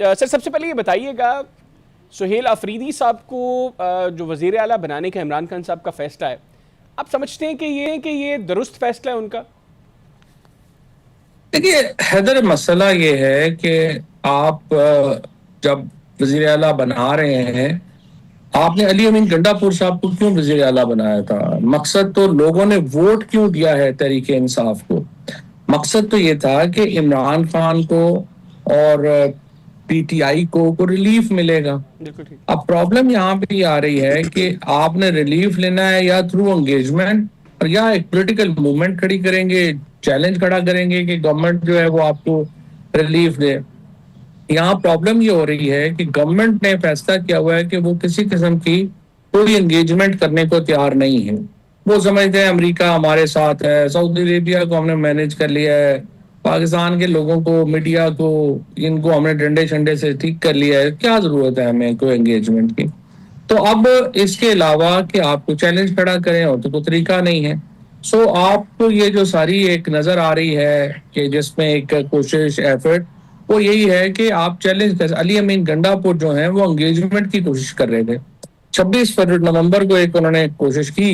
Sir सबसे पहले ये बताइएगा, सुहेल अफरीदी साहब को जो वज़ीर आला बनाने का इमरान खान साहब का फैसला है, आप समझते हैं कि ये दुरुस्त फैसला है उनका? देखिए हैदर, मसला ये है कि आप जब वजीर आला बना रहे हैं, आपने अली अमीन गंडापुर साहब को क्यों वजीर आला बनाया था? मकसद तो लोगों ने वोट क्यों दिया है तहरीक इंसाफ को? मकसद तो ये था कि इमरान खान को और पीटीआई को रिलीफ मिलेगा। बिल्कुल ठीक। अब प्रॉब्लम यहाँ पे आ रही है कि आपने रिलीफ लेना है या थ्रू एंगेजमेंट, और या एक पॉलिटिकल मूवमेंट खड़ी करेंगे, चैलेंज खड़ा करेंगे कि गवर्नमेंट जो है वो आपको रिलीफ दे। यहाँ प्रॉब्लम ये हो रही है कि गवर्नमेंट ने फैसला किया हुआ है कि वो किसी किस्म की कोई एंगेजमेंट करने को तैयार नहीं है। वो समझते हैं अमेरिका हमारे साथ है, सऊदी अरेबिया को हमने मैनेज कर लिया है, पाकिस्तान के लोगों को, मीडिया को, इनको हमने डंडे शंडे से ठीक कर लिया है, क्या जरूरत है हमें कोई एंगेजमेंट की? तो अब इसके अलावा कि आपको चैलेंज खड़ा करें और तो कोई तरीका नहीं है। सो आपको ये जो सारी एक नजर आ रही है कि जिसमें एक कोशिश, एफर्ट, वो यही है कि आप चैलेंज कर। अली अमीन गंडापुर जो है वो एंगेजमेंट की कोशिश कर रहे थे। 26 नवंबर को एक उन्होंने कोशिश की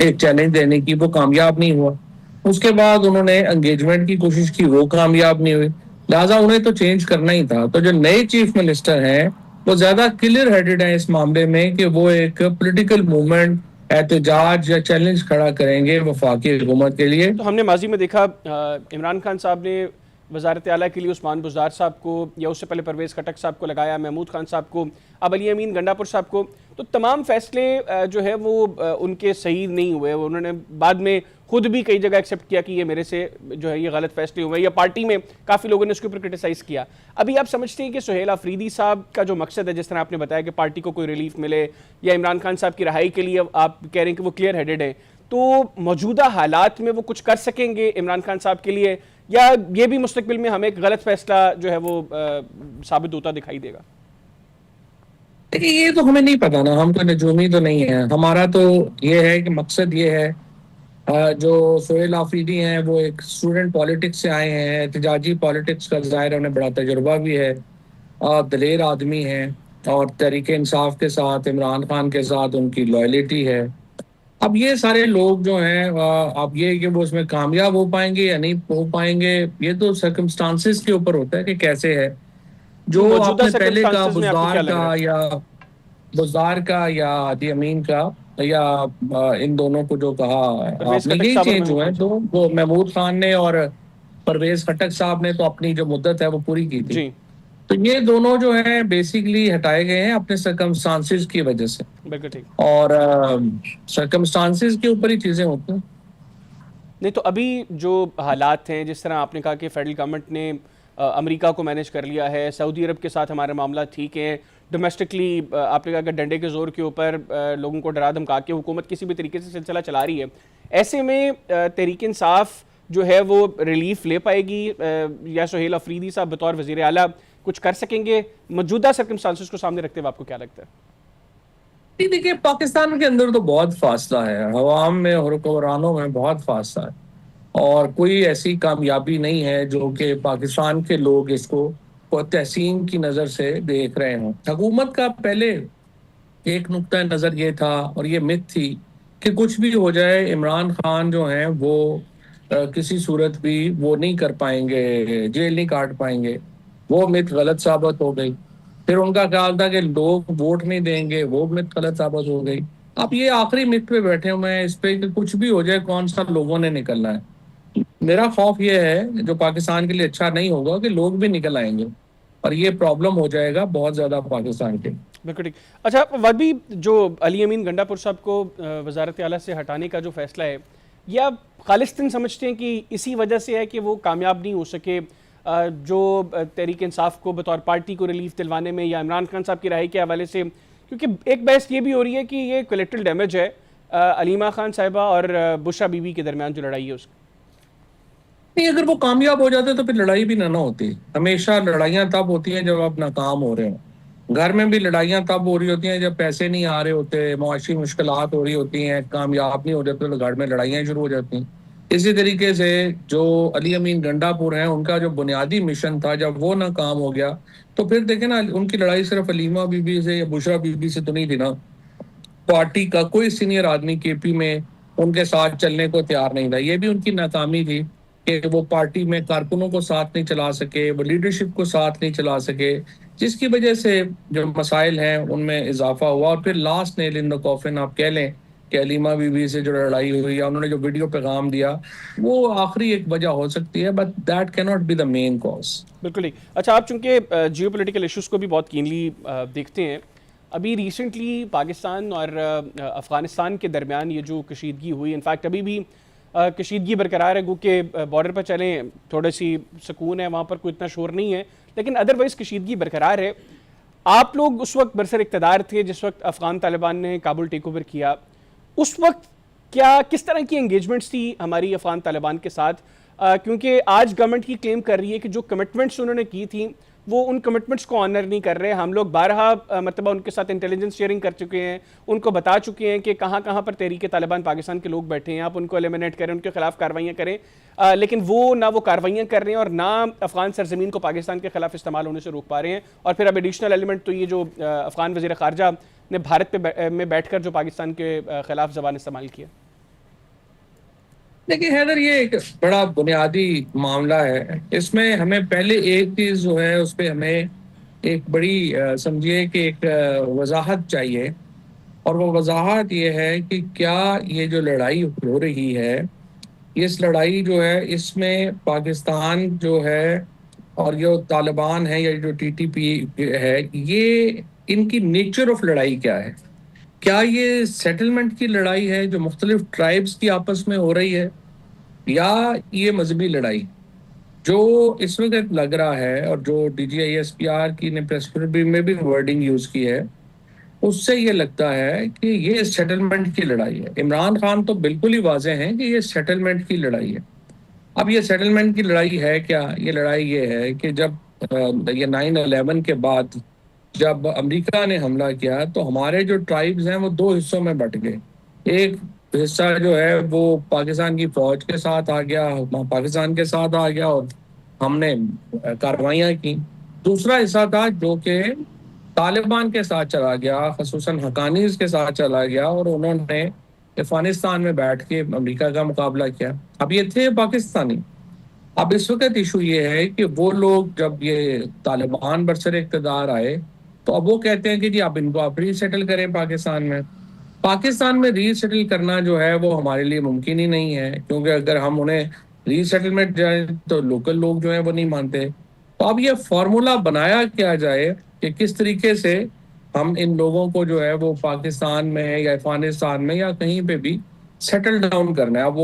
एक चैलेंज देने की, वो कामयाब नहीं हुआ। उसके बाद उन्होंने एंगेजमेंट की कोशिश की, वो कामयाब नहीं हुई। लिहाजा उन्हें तो चेंज करना ही था। तो जो नए चीफ मिनिस्टर हैं वो ज्यादा क्लियर हेडेड हैं इस मामले में कि वो एक पॉलिटिकल मूवमेंट, एहतजाज या चैलेंज खड़ा करेंगे वफाकी हुकूमत के लिए। तो हमने माजी में देखा, इमरान खान साहब ने वजारत आला के लिए उस्मान बुज़दार साहब को, या उससे पहले परवेज़ खटक साहब को लगाया, महमूद खान साहब को, अब अली अमीन गंडापुर साहब को। तो तमाम फैसले जो है वो उनके सही नहीं हुए। उन्होंने बाद में खुद भी कई जगह एक्सेप्ट किया कि ये मेरे से जो है ये गलत फैसले हुए, या पार्टी में काफ़ी लोगों ने उसके ऊपर क्रिटिसाइज़ किया। अभी आप समझते हैं कि सुहेल अफरीदी साहब का जो मकसद है, जिस तरह आपने बताया कि पार्टी को कोई रिलीफ मिले या इमरान खान साहब की रहाई के लिए आप कह रहे हैं कि वो क्लियर हेडेड है, तो मौजूदा हालात में वो कुछ कर सकेंगे इमरान खान साहब के लिए, या ये भी मुस्तकबिल में हमें एक गलत फैसला जो है वो साबित होता दिखाई देगा? देखिए ये तो हमें नहीं पता ना, हम तो नजूमी तो नहीं है। हमारा तो ये है कि मकसद ये है, जो सोहेल आफरीदी हैं वो एक स्टूडेंट पॉलिटिक्स से आए हैं, एहतजाजी पॉलिटिक्स का ज़ाहिर है, उन्हें बड़ा तजुर्बा भी है, दलेर आदमी हैं, और तहरीक इंसाफ के साथ, इमरान खान के साथ उनकी लॉयलिटी है। अब ये सारे लोग जो हैं, अब ये कि वो उसमें कामयाब हो पाएंगे या नहीं हो पाएंगे, ये तो सर्कमस्टांसिस के ऊपर होता है कि कैसे है। तो जो मौजूदा आपने पहले का सर्कमस्टांसिस में आपको क्या लग रहा है? बुज़दार का या आदि अमीन का, या इन दोनों को जो कहा परवेज आपने, खटक यही साहब और चेंज महमूद हुए खान हैं। तो साहब। वो महमूद खान ने और परवेज खटक साहब ने तो अपनी जो मुद्दत है वो पूरी की थी। जी। तो ये दोनों जो है बेसिकली हटाए गए हैं अपने सर्कमस्टांसिस की वजह से। बिल्कुल ठीक। और सर्कमस्टांसिस के ऊपर ही चीजें होती हैं। नहीं, तो अभी जो हालात हैं, जिस तरह आपने कहा कि फेडरल गवर्नमेंट ने अमेरिका को मैनेज कर लिया है, सऊदी अरब के साथ हमारे मामला ठीक हैं, डोमेस्टिकली आपने कहा कि डंडे के जोर के ऊपर लोगों को डरा धमका के हुकूमत किसी भी तरीके से सिलसिला चला रही है, ऐसे में तहरीक इंसाफ जो है वो रिलीफ ले पाएगी, या सुहेल अफरीदी साहब बतौर वज़ीर आला कुछ कर सकेंगे मौजूदा सर्कमस्टांसिस को सामने रखते हुए? आपको क्या लगता है? नहीं, देखिए पाकिस्तान के अंदर तो बहुत फासला है, अवाम में और हुक्मरानों में बहुत फासला है, और कोई ऐसी कामयाबी नहीं है जो कि पाकिस्तान के लोग इसको तहसीन की नज़र से देख रहे हों। हुकूमत का पहले एक नुक्ता नज़र ये था, और ये मिथ थी, कि कुछ भी हो जाए इमरान खान जो हैं वो किसी सूरत भी वो नहीं कर पाएंगे, जेल नहीं काट पाएंगे। वो मिथ गलत साबित हो गई। फिर उनका ख्याल था कि लोग वोट नहीं देंगे, वो मिथ गलत साबित हो गई। अब ये आखिरी मिथ पे बैठे हुए हैं इस पे कि कुछ भी हो जाए, कौन सा लोगों ने निकलना है। मेरा खौफ ये है, जो पाकिस्तान के लिए अच्छा नहीं होगा, कि लोग भी निकल आएंगे और ये प्रॉब्लम हो जाएगा बहुत ज्यादा पाकिस्तान के। बिल्कुल ठीक। अच्छा, वही जो अली अमीन गंडापुर साहब को वजारत आला से हटाने का जो फैसला है, या खालिस्तान समझते हैं कि इसी वजह से है कि वो कामयाब नहीं हो सके जो तहरीक इंसाफ को बतौर पार्टी को रिलीफ दिलवाने में, या इमरान खान साहब की राय के हवाले से? क्योंकि एक बहस ये भी हो रही है कि ये कोलेक्ट्रल डैमेज है अलीमा खान साहिबा और बुशरा बीबी के दरमियान जो लड़ाई है उसकी। नहीं, अगर वो कामयाब हो जाते तो फिर लड़ाई भी ना होती। हमेशा लड़ाइयाँ तब होती हैं जब आप नाकाम हो रहे हो। घर में भी लड़ाइयाँ तब हो रही होती हैं जब पैसे नहीं आ रहे होते, मुआशी मुश्किलात हो रही होती हैं, कामयाब नहीं हो जाते, तो घर में लड़ाइयाँ शुरू हो जाती हैं। इसी तरीके से जो अली अमीन गंडापुर हैं, उनका जो बुनियादी मिशन था, जब वो नाकाम हो गया, तो फिर देखे ना, उनकी लड़ाई सिर्फ अलीमा बीबी से या बुशरा बीबी से तो नहीं थी ना। पार्टी का कोई सीनियर आदमी केपी में उनके साथ चलने को तैयार नहीं था। ये भी उनकी नाकामी थी कि वो पार्टी में कारकुनों को साथ नहीं चला सके, वो लीडरशिप को साथ नहीं चला सके, जिसकी वजह से जो मसाइल हैं उनमें इजाफा हुआ। और फिर last nail in the coffin आप कह लें कि अलीमा बीबी से जो लड़ाई हुई या उन्होंने जो वीडियो पैगाम दिया, वो आखिरी एक वजह हो सकती है, but that can not be the main cause. बिल्कुल ठीक। अच्छा, आप चूंकि जियो पोलिटिकल इशूज़ को भी बहुत कीनली देखते हैं, अभी रिसेंटली पाकिस्तान और अफ़गानिस्तान के दरमियान ये जो कशीदगी हुई, इनफैक्ट अभी भी कशीदगी बरकरार है, क्योंकि बॉर्डर पर चलें थोड़ी सी सुकून है, वहाँ पर कोई इतना शोर नहीं है, लेकिन अदरवाइज़ कशीदगी बरकरार है। आप लोग उस वक्त बरसर इक़्तिदार थे जिस वक्त अफ़गान तालिबान ने काबुल टेक ओवर किया। उस वक्त क्या किस तरह की एंगेजमेंट्स थी हमारी अफ़गान तालिबान के साथ? क्योंकि आज गवर्नमेंट की क्लेम कर रही है कि जो कमिटमेंट्स उन्होंने की थी वो उन कमिटमेंट्स को ऑनर नहीं कर रहे। हम लोग बारहा मतलब उनके साथ इंटेलिजेंस शेयरिंग कर चुके हैं, उनको बता चुके हैं कि कहाँ कहाँ पर तहरीक तालिबान पाकिस्तान के लोग बैठे हैं, आप उनको एलिमिनेट करें, उनके खिलाफ कार्रवाइयाँ करें। लेकिन वो ना वो कार्रवाइयाँ कर रहे हैं और ना अफ़गान सरजमीन को पाकिस्तान के खिलाफ इस्तेमाल होने से रोक पा रहे हैं। और फिर अब एडिशनल एलिमेंट तो ये जो अफ़गान वज़ीर ख़ारजा ने भारत में बैठ कर जो पाकिस्तान के खिलाफ ज़बान इस्तेमाल किया। देखिए हैदर, ये एक बड़ा बुनियादी मामला है। इसमें हमें पहले एक चीज जो है उस पर हमें एक बड़ी समझिए कि एक वजाहत चाहिए। और वो वजाहत ये है कि क्या ये जो लड़ाई हो रही है, इस लड़ाई जो है इसमें पाकिस्तान जो है और जो तालिबान है या जो टीटीपी है, ये इनकी नेचर ऑफ लड़ाई क्या है? क्या ये सेटलमेंट की लड़ाई है जो मुख्तलिफ ट्राइब्स की आपस में हो रही है, या ये मजहबी लड़ाई? जो इस वक्त लग रहा है और जो DGISPR की ने प्रेस में भी वर्डिंग यूज की है, उससे ये लगता है कि ये सेटलमेंट की लड़ाई है। इमरान खान तो बिल्कुल ही वाज़ेह हैं कि ये सेटलमेंट की लड़ाई है। अब ये सेटलमेंट की लड़ाई है क्या? ये लड़ाई ये है कि जब ये 9/11 के बाद जब अमेरिका ने हमला किया, तो हमारे जो ट्राइब्स हैं वो दो हिस्सों में बट गए। एक हिस्सा जो है वो पाकिस्तान की फौज के साथ आ गया, पाकिस्तान के साथ आ गया और हमने कार्रवाइयाँ की। दूसरा हिस्सा था जो कि तालिबान के साथ चला गया, खसूसन हकानीज के साथ चला गया, और उन्होंने अफगानिस्तान में बैठ के अमेरिका का मुकाबला किया। अब ये थे पाकिस्तानी। अब इस वक्त इशू ये है कि वो लोग जब ये तालिबान बरसर इक़्तिदार आए, तो अब वो कहते हैं कि जी अब इनको आप रीसेटल करें पाकिस्तान में। पाकिस्तान में रीसेटल करना जो है वो हमारे लिए मुमकिन ही नहीं है, क्योंकि अगर हम उन्हें रीसेटलमेंट जाए तो लोकल लोग जो है वो नहीं मानते। तो अब ये फॉर्मूला बनाया क्या जाए कि किस तरीके से हम इन लोगों को जो है वो पाकिस्तान में या अफगानिस्तान में या कहीं पे भी सेटल डाउन करना है। अब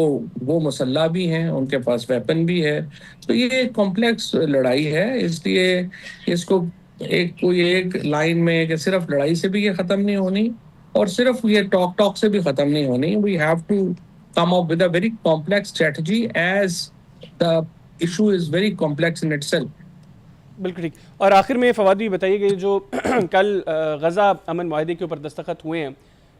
वो मुसल्ला भी हैं, उनके पास वेपन भी है। तो ये एक कॉम्प्लेक्स लड़ाई है, इसलिए इसको एक कोई एक लाइन में कि सिर्फ लड़ाई से भी ये खत्म नहीं होनी और सिर्फ ये टॉक से भी खत्म नहीं होनी। We have to come up with a very complex strategy as the issue is very complex in itself. बिल्कुल ठीक। और आखिर में फवाद भी बताइए कि जो कल गज़ा अमन माहदे के ऊपर दस्तखत हुए हैं,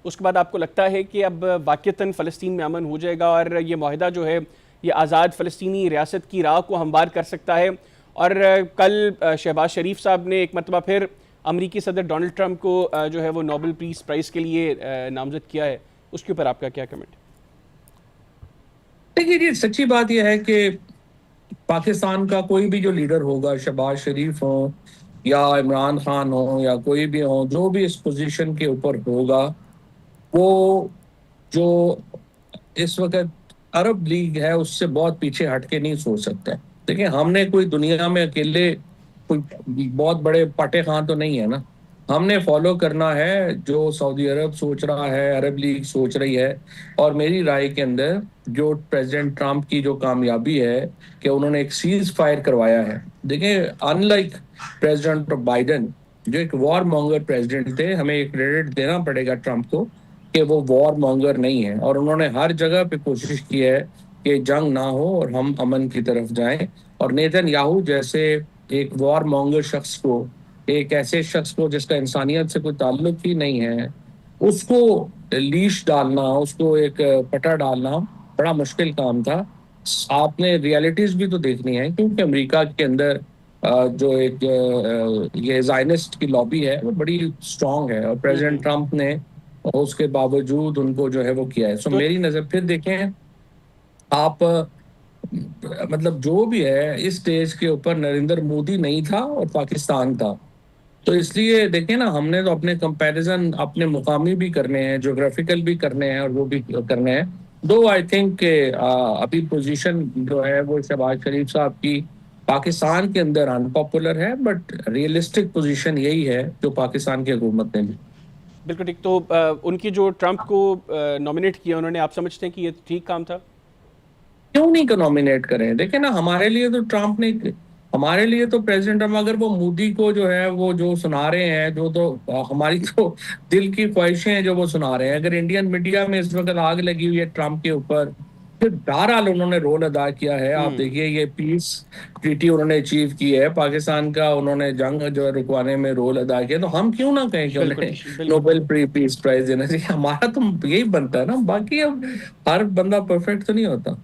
उसके बाद आपको लगता है कि अब वाक़ियतन फ़लस्तीन में अमन हो जाएगा और ये माहदा जो है ये आज़ाद फ़लस्तीनी रियासत की राह को हमवार कर सकता है? और कल शहबाज शरीफ साहब ने एक मरतबा फिर अमरीकी सदर डोनाल्ड ट्रंप को जो है वो नोबेल पीस प्राइज़ के लिए नामजद किया है, उसके ऊपर आपका क्या कमेंट? देखिए जी, सच्ची बात यह है कि पाकिस्तान का कोई भी जो लीडर होगा, शहबाज शरीफ हो या इमरान खान हो या कोई भी हो, जो भी इस पोजीशन के ऊपर होगा, वो जो इस वक्त अरब लीग है उससे बहुत पीछे हट के नहीं सोच सकता। देखिए, हमने कोई दुनिया में अकेले कोई बहुत बड़े पाटे खां तो नहीं है ना। हमने फॉलो करना है जो सऊदी अरब सोच रहा है, अरब लीग सोच रही है। और मेरी राय के अंदर जो प्रेसिडेंट ट्रंप की जो कामयाबी है कि उन्होंने एक सीज फायर करवाया है। देखिए, अनलाइक प्रेसिडेंट बाइडन जो एक वॉर मॉन्गर प्रेसिडेंट थे, हमें एक क्रेडिट देना पड़ेगा ट्रंप को कि वो वॉर मॉन्गर नहीं है और उन्होंने हर जगह पे कोशिश की है कि जंग ना हो और हम अमन की तरफ जाएं। और नेतन्याहू जैसे एक वॉर मॉन्गर शख्स को, एक ऐसे शख्स को जिसका इंसानियत से कोई ताल्लुक ही नहीं है, उसको लीश डालना, उसको एक पटा डालना, बड़ा मुश्किल काम था। आपने रियलिटीज भी तो देखनी है, क्योंकि अमेरिका के अंदर जो एक ये जायनिस्ट की लॉबी है वो बड़ी स्ट्रांग है, और प्रेसिडेंट ट्रंप ने उसके बावजूद उनको जो है वो किया है। सो तो मेरी नजर फिर देखें आप, मतलब जो भी है इस स्टेज के ऊपर नरेंद्र मोदी नहीं था और पाकिस्तान था। तो इसलिए देखें ना, हमने तो अपने कंपैरिजन अपने मुकामी भी करने हैं, ज्योग्राफिकल भी करने हैं, और वो भी करने हैं। दो आई थिंक अभी पोजीशन जो है वो शहबाज शरीफ साहब की पाकिस्तान के अंदर अनपॉपुलर है, बट रियलिस्टिक पोजीशन यही है जो पाकिस्तान की हुकूमत ने ली। बिल्कुल ठीक। तो उनकी जो ट्रंप को नॉमिनेट किया उन्होंने, आप समझते हैं कि ये ठीक काम था? क्यों नहीं को नॉमिनेट करें? देखे ना, हमारे लिए तो ट्रंप ने, हमारे लिए तो प्रेसिडेंट ट्रंप, अगर वो मोदी को जो है वो जो सुना रहे हैं, जो तो हमारी तो दिल की ख्वाहिशें हैं जो वो सुना रहे हैं। अगर इंडियन मीडिया में इस वक्त आग लगी हुई है ट्रंप के ऊपर, फिर बहरहाल उन्होंने रोल अदा किया है। आप देखिए, ये पीस ट्रीटी उन्होंने अचीव की है पाकिस्तान का, उन्होंने जंग जो है रुकवाने में रोल अदा किया। तो हम क्यों ना कहें कि बिल्कुल उन्हें बिल्कुल। नोबेल पीस प्राइज देना चाहिए? हमारा तो यही बनता है ना। बाकी अब हर बंदा परफेक्ट तो नहीं होता।